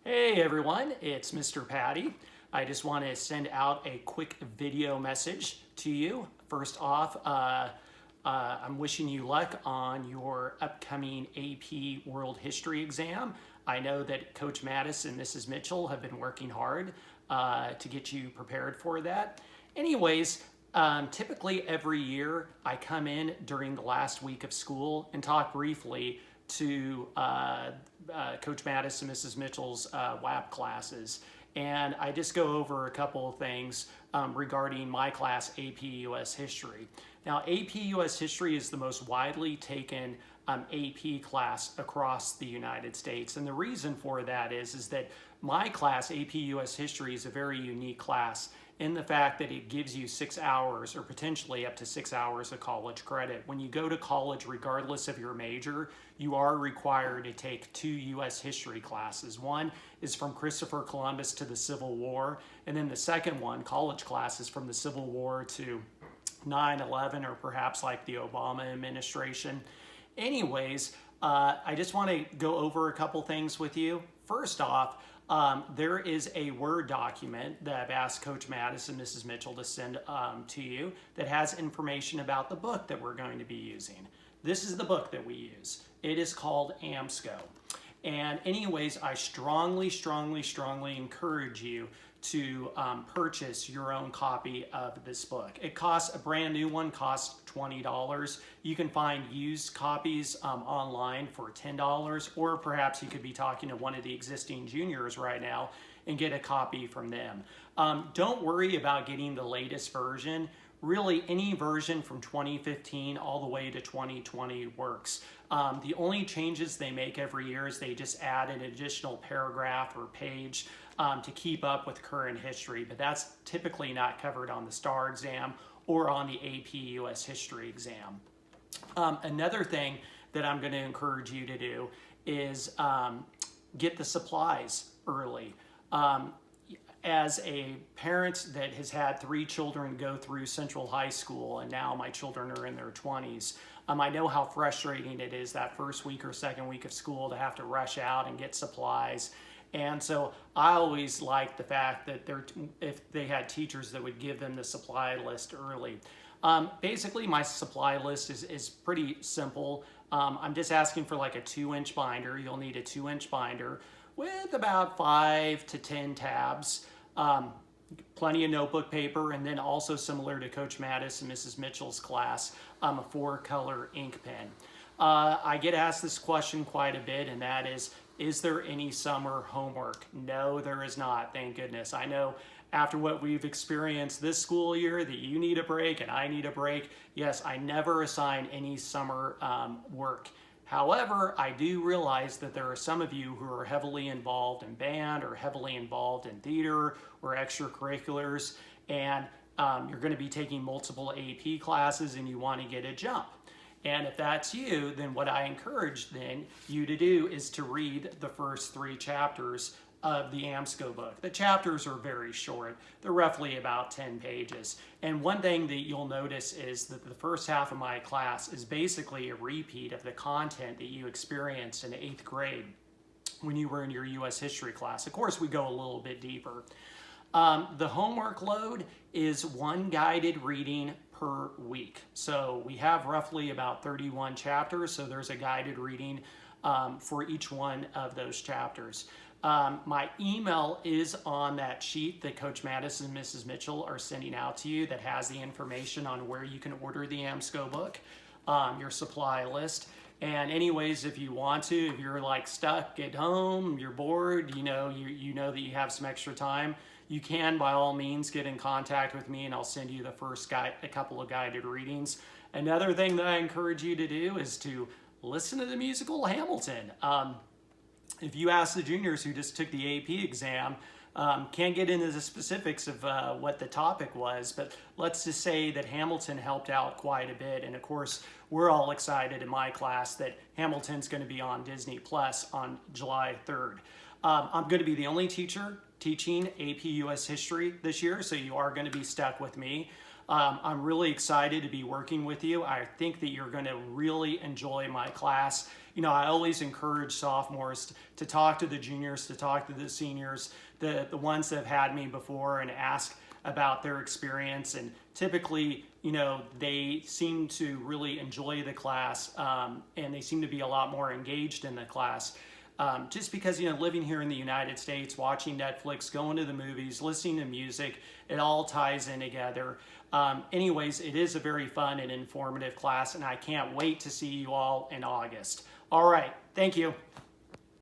Hey everyone, it's Mr. Patty. I just want to send out a quick video message to you. First off, I'm wishing you luck on your upcoming AP World History exam. I know that Coach Mattis and Mrs. Mitchell have been working hard to get you prepared for that. Anyways, typically every year I come in during the last week of school and talk briefly to Coach Mattis and Mrs. Mitchell's WAP classes. And I just go over a couple of things regarding my class, AP US History. Now, AP US History is the most widely taken AP class across the United States. And the reason for that is that my class, AP US History, is a very unique class in the fact that it gives you 6 hours or potentially up to 6 hours of college credit. When you go to college, regardless of your major, you are required to take 2 U.S. history classes. One is from Christopher Columbus to the Civil War, and then the second one, college classes, from the Civil War to 9/11 or perhaps like the Obama administration. Anyways, I just want to go over a couple things with you. First off, there is a Word document that I've asked Coach Mattis and Mrs. Mitchell to send to you that has information about the book that we're going to be using. This is the book that we use. It is called AMSCO. And anyways, I strongly encourage you to purchase your own copy of this book. It costs, a brand new one costs $20. You can find used copies online for $10, or perhaps you could be talking to one of the existing juniors right now and get a copy from them. Don't worry about getting the latest version. Really, any version from 2015 all the way to 2020 works. The only changes they make every year is they just add an additional paragraph or page to keep up with current history, but that's typically not covered on the STAR exam or on the AP US History exam. Another thing that I'm going to encourage you to do is get the supplies early. As a parent that has had 3 children go through Central High School, and now my children are in their 20s, I know how frustrating it is that first week or second week of school to have to rush out and get supplies. And so I always like the fact that if they had teachers that would give them the supply list early. Basically, my supply list is pretty simple. I'm just asking for like a 2-inch binder. You'll need a 2-inch binder with about 5 to 10 tabs. Plenty of notebook paper, and then also similar to Coach Mattis and Mrs. Mitchell's class, a 4-color ink pen. I get asked this question quite a bit, and that is there any summer homework? No, there is not, thank goodness. I know after what we've experienced this school year that you need a break and I need a break. Yes, I never assign any summer work. However, I do realize that there are some of you who are heavily involved in band or heavily involved in theater or extracurriculars, and you're going to be taking multiple AP classes and you want to get a jump. And if that's you, then what I encourage then you to do is to read the first 3 chapters of the AMSCO book. The chapters are very short. They're roughly about 10 pages. And one thing that you'll notice is that the first half of my class is basically a repeat of the content that you experienced in 8th grade when you were in your US history class. Of course, we go a little bit deeper. The homework load is 1 guided reading per week. So we have roughly about 31 chapters, so there's a guided reading for each one of those chapters. My email is on that sheet that Coach Mattis and Mrs. Mitchell are sending out to you that has the information on where you can order the AMSCO book, your supply list. And anyways, if you want to, if you're like stuck at home, you're bored, you know that you have some extra time, you can by all means get in contact with me and I'll send you the first a couple of guided readings. Another thing that I encourage you to do is to listen to the musical Hamilton. If you ask the juniors who just took the AP exam, can't get into the specifics of what the topic was, but let's just say that Hamilton helped out quite a bit. And of course, we're all excited in my class that Hamilton's going to be on Disney Plus on July 3rd. I'm going to be the only teacher teaching AP US History this year, so you are going to be stuck with me. I'm really excited to be working with you. I think that you're going to really enjoy my class. You know, I always encourage sophomores to talk to the juniors, to talk to the seniors, the ones that have had me before, and ask about their experience. And typically, you know, they seem to really enjoy the class, and they seem to be a lot more engaged in the class. Just because, you know, living here in the United States, watching Netflix, going to the movies, listening to music, it all ties in together. Anyways, it is a very fun and informative class, and I can't wait to see you all in August. All right, thank you.